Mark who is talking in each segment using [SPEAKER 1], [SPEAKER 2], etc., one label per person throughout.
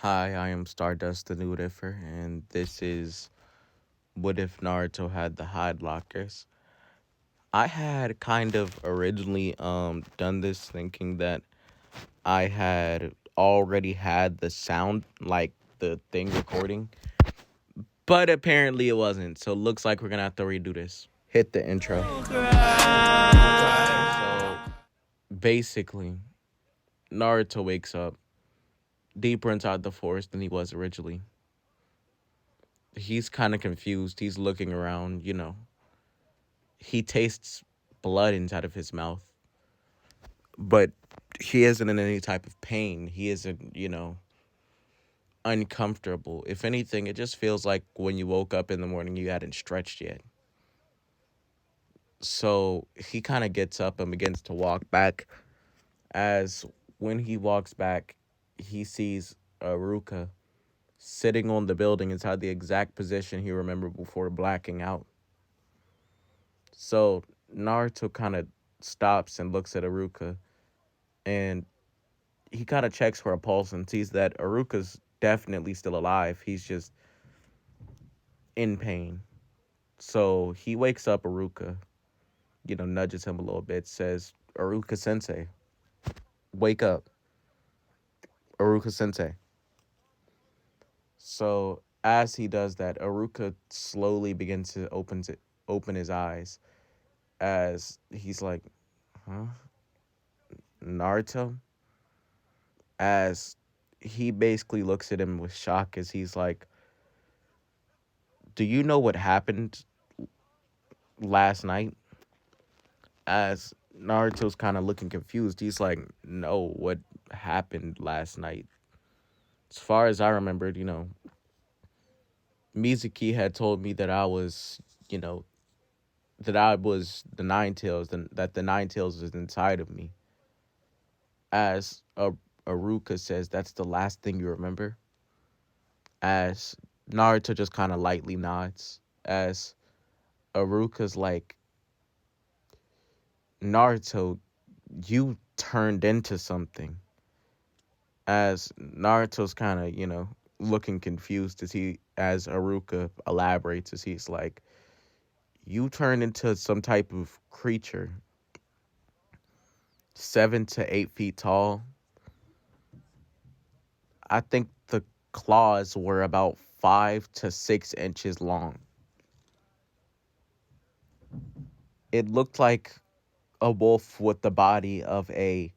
[SPEAKER 1] Hi, I am Stardust the New Differ, and this is What If Naruto Had the Hide Lockers. I had kind of originally done this thinking that I had already had the sound, like the thing recording, but apparently it wasn't. So looks like we're gonna have to redo this. Hit the intro. So basically, Naruto wakes up deeper inside the forest than he was originally. He's kind of confused. He's looking around, he tastes blood inside of his mouth, but he isn't in any type of pain. He isn't, uncomfortable. If anything, it just feels like when you woke up in the morning, you hadn't stretched yet. So he kind of gets up and begins to walk back. As when he walks back, he sees Aruka sitting on the building inside the exact position he remembered before blacking out. So Naruto kind of stops and looks at Aruka, and he kind of checks for a pulse and sees that Aruka's definitely still alive. He's just in pain. So he wakes up Aruka, nudges him a little bit, says, Aruka sensei, wake up. Aruka sensei. So as he does that, Aruka slowly begins to open his eyes as he's like, huh? Naruto? As he basically looks at him with shock as he's like, do you know what happened last night? As Naruto's kind of looking confused, he's like, no, what happened last night? As far as I remembered, Mizuki had told me that you know, that I was the Nine Tails, and that the Nine Tails was inside of me. As Aruka says, that's the last thing you remember. As Naruto just kind of lightly nods. As Aruka's like, Naruto, you turned into something. As Naruto's kind of, looking confused as Aruka elaborates, as he's like, you turned into some type of creature, 7 to 8 feet tall. I think the claws were about 5 to 6 inches long. It looked like a wolf with the body of a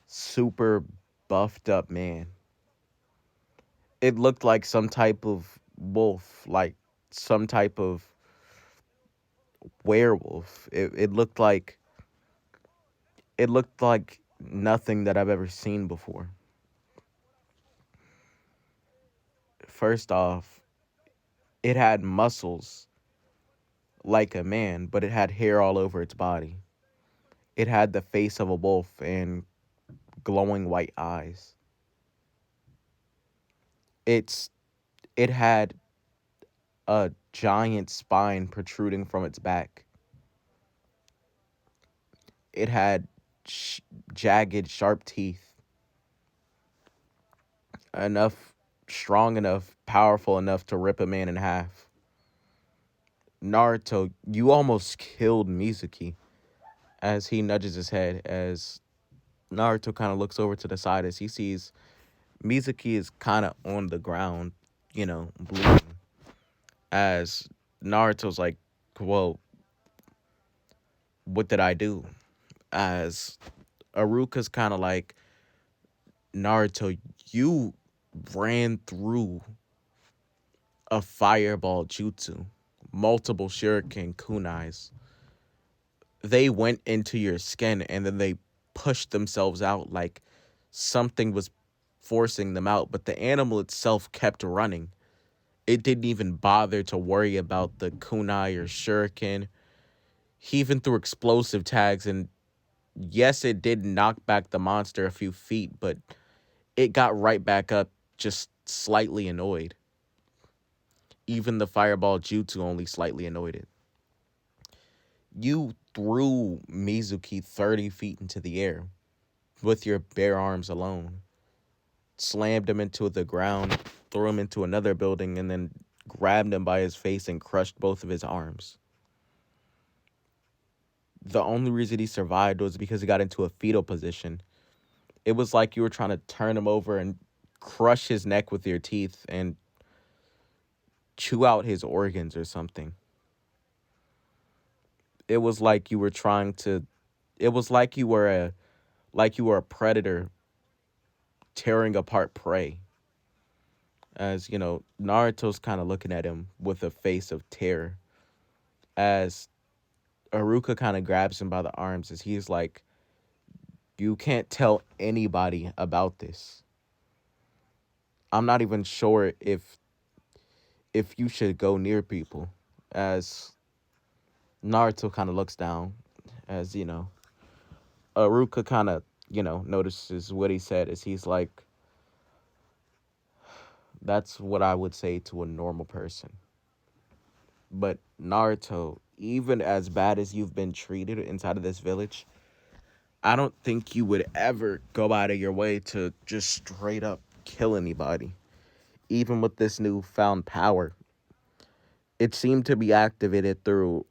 [SPEAKER 1] super buffed up man. It looked like some type of wolf, like some type of werewolf. It looked like nothing that I've ever seen before. First off, it had muscles like a man, but it had hair all over its body. It had the face of a wolf and glowing white eyes. It's it had a giant spine protruding from its back. It had jagged, sharp teeth, enough, strong enough, powerful enough to rip a man in half. Naruto, you almost killed Mizuki. As he nudges his head, as Naruto kind of looks over to the side as he sees Mizuki is kind of on the ground, bleeding. As Naruto's like, well, what did I do? As Aruka's kind of like, Naruto, you ran through a fireball jutsu, multiple shuriken kunais. They went into your skin and then they pushed themselves out like something was forcing them out, but the animal itself kept running. It didn't even bother to worry about the kunai or shuriken. He even threw explosive tags, and yes, it did knock back the monster a few feet, but it got right back up, just slightly annoyed. Even the fireball jutsu only slightly annoyed it. You threw Mizuki 30 feet into the air with your bare arms alone. slammed him into the ground, threw him into another building, and then grabbed him by his face and crushed both of his arms. The only reason he survived was because he got into a fetal position. It was like you were trying to turn him over and crush his neck with your teeth and chew out his organs or something. It was like you were trying to it was like you were a predator tearing apart prey. As, Naruto's kind of looking at him with a face of terror as Aruka kind of grabs him by the arms as he's like, "You can't tell anybody about this. I'm not even sure if you should go near people." As Naruto kind of looks down, as Aruka kind of notices what he said, as he's like, "That's what I would say to a normal person." But Naruto, even as bad as you've been treated inside of this village, I don't think you would ever go out of your way to just straight up kill anybody. Even with this newfound power, it seemed to be activated through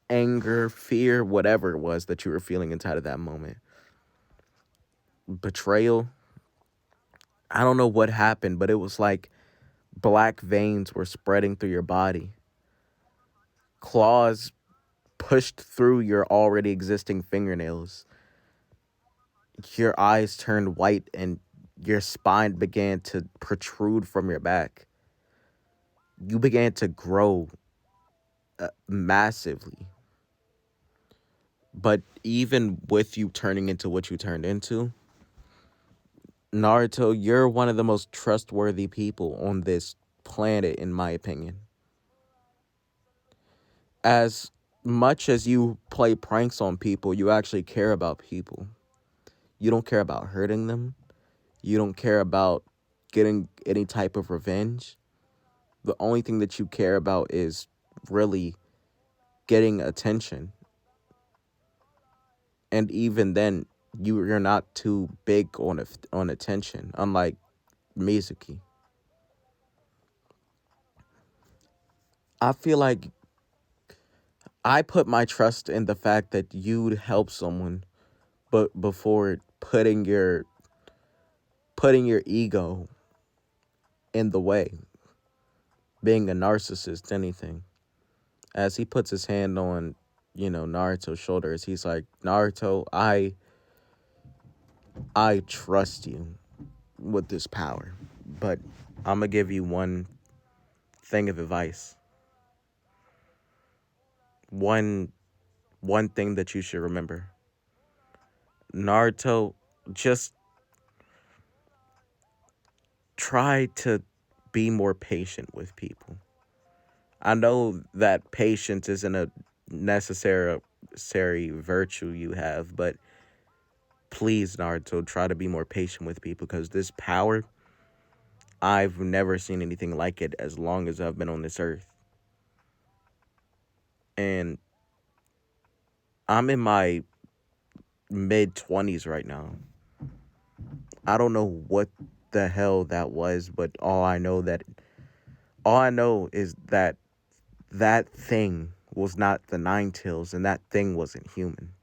[SPEAKER 1] anger, fear, whatever it was that you were feeling inside of that moment. Betrayal. I don't know what happened, but it was like black veins were spreading through your body. Claws pushed through your already existing fingernails. Your eyes turned white and your spine began to protrude from your back. You began to grow massively. But even with you turning into what you turned into, Naruto, you're one of the most trustworthy people on this planet, in my opinion. As much as you play pranks on people, you actually care about people. You don't care about hurting them. You don't care about getting any type of revenge. The only thing that you care about is really getting attention. And even then, you're not too big on attention, unlike Mizuki. I feel like I put my trust in the fact that you'd help someone, but before putting your ego in the way, being a narcissist, anything. As he puts his hand on, Naruto's shoulders, he's like, "Naruto, I trust you with this power, but I'm gonna give you one thing of advice. One one thing that you should remember. Naruto, just try to be more patient with people. I know that patience isn't a necessary virtue you have, but please, Naruto, try to be more patient with people because this power, I've never seen anything like it as long as I've been on this earth. And I'm in my mid 20s right now. I don't know what the hell that was, but all I know is that that thing was not the Nine Tails and that thing wasn't human."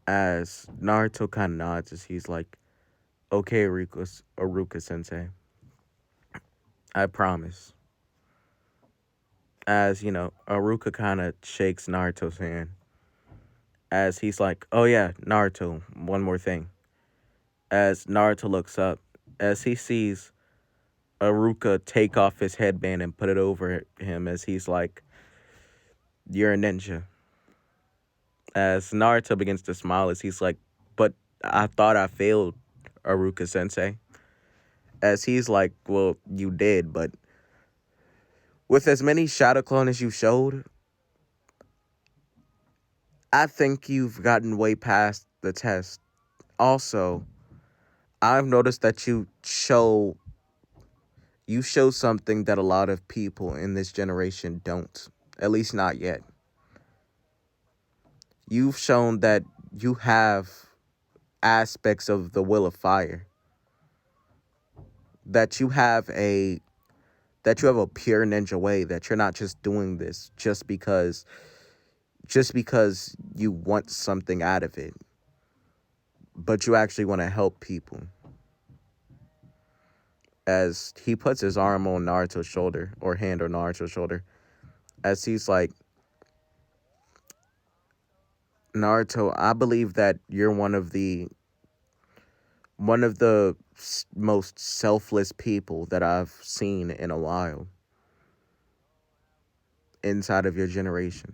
[SPEAKER 1] As Naruto kind of nods as he's like, "Okay, Aruka sensei, I promise." As, Aruka kind of shakes Naruto's hand as he's like, "Oh yeah, Naruto, one more thing." As Naruto looks up, as he sees Aruka take off his headband and put it over him, as he's like, "You're a ninja." As Naruto begins to smile, as he's like, "But I thought I failed, Aruka sensei." As he's like, "Well, you did, but with as many shadow clone as you showed, I think you've gotten way past the test. Also, I've noticed that you show something that a lot of people in this generation don't, at least not yet. You've shown that you have aspects of the will of fire, that you have a pure ninja way, that you're not just doing this just because you want something out of it, but you actually want to help people. As he puts his arm on Naruto's shoulder, or hand on Naruto's shoulder, as he's like, Naruto, I believe that you're one of the most selfless people that I've seen in a while inside of your generation.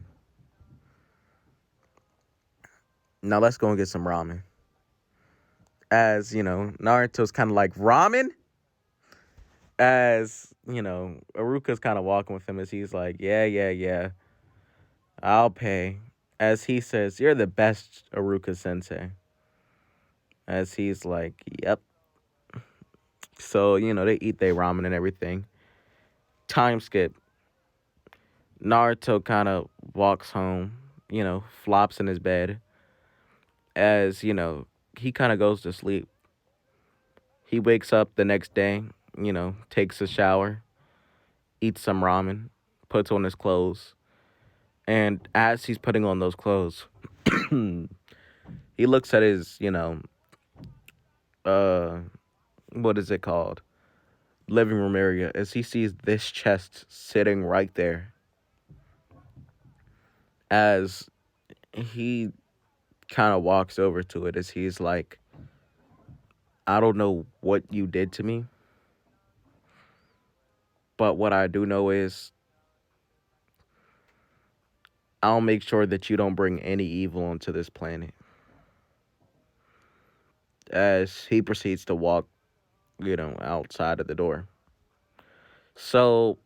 [SPEAKER 1] Now let's go and get some ramen. As, Naruto's kind of like, ramen? As, Aruka's kind of walking with him as he's like, yeah, yeah, yeah, I'll pay. As he says, you're the best, Aruka sensei. As he's like, yep. So, they eat their ramen and everything. Time skip. Naruto kind of walks home, flops in his bed. As, he kind of goes to sleep. He wakes up the next day, takes a shower, eats some ramen, puts on his clothes. And as he's putting on those clothes, he looks at his, uh, what is it called? Living room area, as he sees this chest sitting right there. As he kind of walks over to it, as he's like, I don't know what you did to me, but what I do know is I'll make sure that you don't bring any evil onto this planet. As he proceeds to walk, outside of the door. So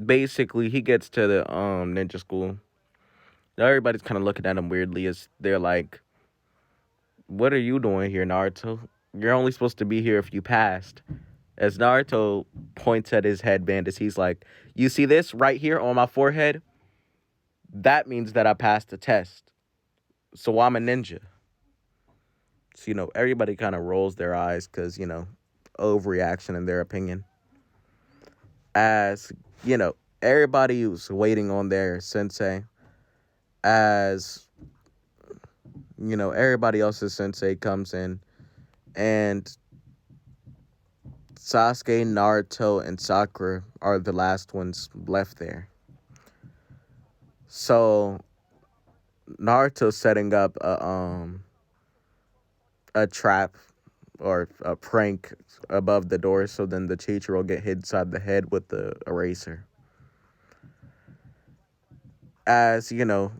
[SPEAKER 1] basically, he gets to the ninja school. Everybody's kind of looking at him weirdly as they're like, what are you doing here, Naruto? You're only supposed to be here if you passed. As Naruto points at his headband as he's like, you see this right here on my forehead? That means that I passed the test. So I'm a ninja. So, everybody kind of rolls their eyes because, overreaction in their opinion. As, everybody was waiting on their sensei. As, everybody else's sensei comes in. And Sasuke, Naruto, and Sakura are the last ones left there. So Naruto's setting up a trap or a prank above the door, so then the teacher will get hit inside the head with the eraser. As,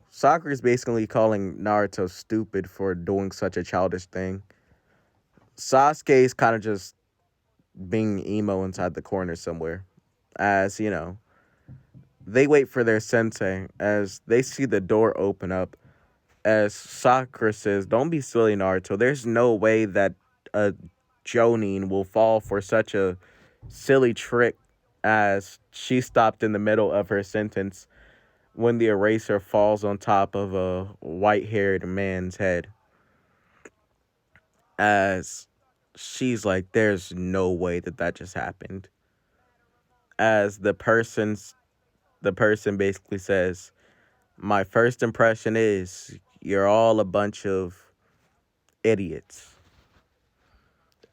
[SPEAKER 1] Sakura's basically calling Naruto stupid for doing such a childish thing. Sasuke's kind of just being emo inside the corner somewhere. As, they wait for their sensei as they see the door open up. As Sakura says, don't be silly, Naruto. There's no way that a Jonin will fall for such a silly trick. As she stopped in the middle of her sentence when the eraser falls on top of a white-haired man's head. As she's like, there's no way that that just happened. As the person basically says, my first impression is you're all a bunch of idiots.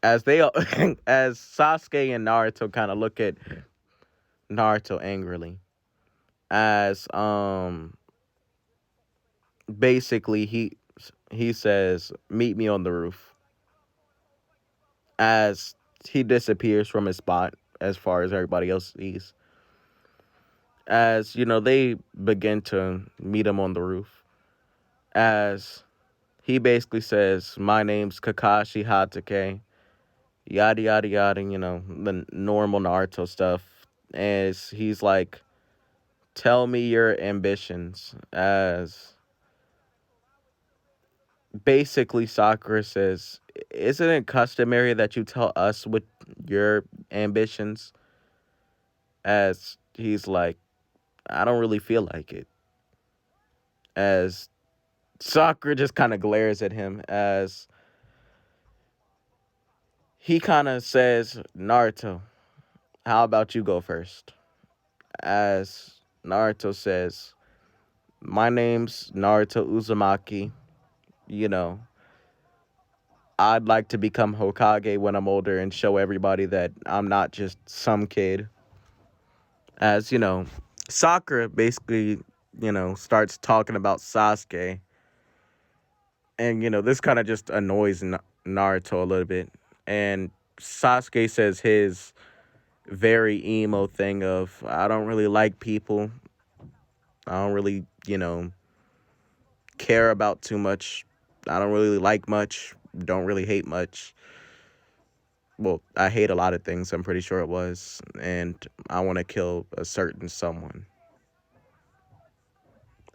[SPEAKER 1] As they as Sasuke and Naruto kind of look at Naruto angrily. As basically he says, meet me on the roof. As he disappears from his spot as far as everybody else sees. As, they begin to meet him on the roof. As he basically says, my name's Kakashi Hatake. Yada, yada, yada, the normal Naruto stuff. As he's like, tell me your ambitions. As basically Sakura says, isn't it customary that you tell us what your ambitions? As he's like, I don't really feel like it. As Sakura just kind of glares at him as he kind of says, Naruto, how about you go first? As Naruto says, my name's Naruto Uzumaki. You know, I'd like to become Hokage when I'm older and show everybody that I'm not just some kid. As, Sakura basically, starts talking about Sasuke. And, this kind of just annoys Naruto a little bit. And Sasuke says his very emo thing of, I don't really like people. I don't really, care about too much. I don't really like much. Don't really hate much. Well, I hate a lot of things, I'm pretty sure it was. And I want to kill a certain someone.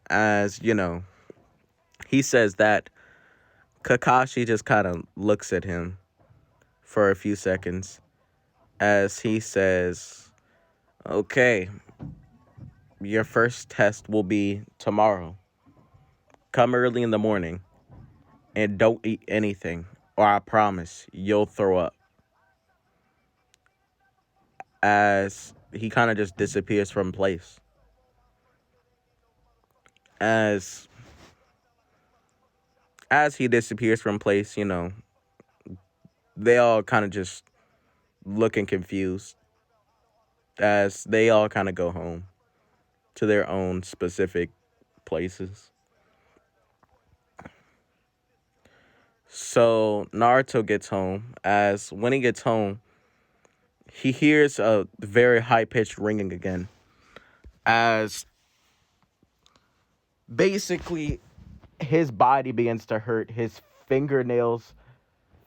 [SPEAKER 1] As, he says that, Kakashi just kind of looks at him for a few seconds as he says, okay, your first test will be tomorrow. Come early in the morning and don't eat anything, or I promise you'll throw up. As he kind of just disappears from place. As he disappears from place, they all kind of just looking confused as they all kind of go home to their own specific places. So Naruto gets home. As when he gets home, he hears a very high-pitched ringing again. As basically his body begins to hurt. His fingernails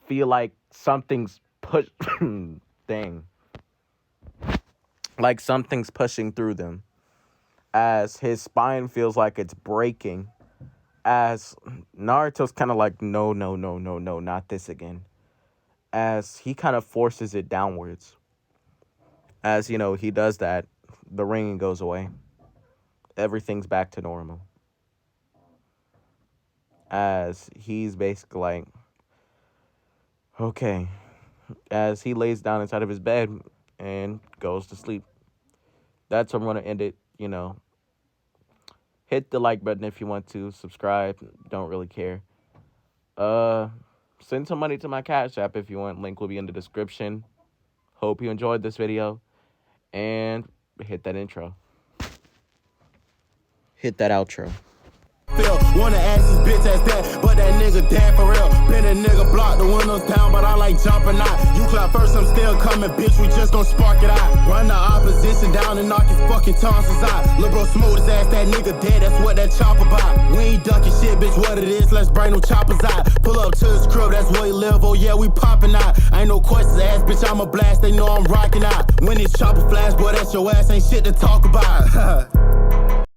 [SPEAKER 1] feel like something's dang. Like something's pushing through them. As his spine feels like it's breaking. As Naruto's kind of like, no, not this again. As he kind of forces it downwards. As, he does that, the ringing goes away. Everything's back to normal. As he's basically like, okay. As he lays down inside of his bed and goes to sleep. That's where I'm going to end it, Hit the like button if you want to. Subscribe. Don't really care. Send some money to my Cash App if you want. Link will be in the description. Hope you enjoyed this video. And hit that intro. Hit that outro.
[SPEAKER 2] Wanna ask his bitch ass that, but that nigga dead for real. Been a nigga block the windows down, but I like jumping out. You clap first, I'm still coming, bitch, we just gon' spark it out. Run the opposition down and knock his fucking tonsils out. Lil' bro smooth his ass, that nigga dead, that's what that chopper about. We ain't ducking shit, bitch, what it is, let's bring them choppers out. Pull up to his crib, that's where he live, oh yeah, we popping out. Ain't no questions asked, bitch, I'm a blast, they know I'm rocking out. When this chopper flash, boy, that's your ass, ain't shit to talk about.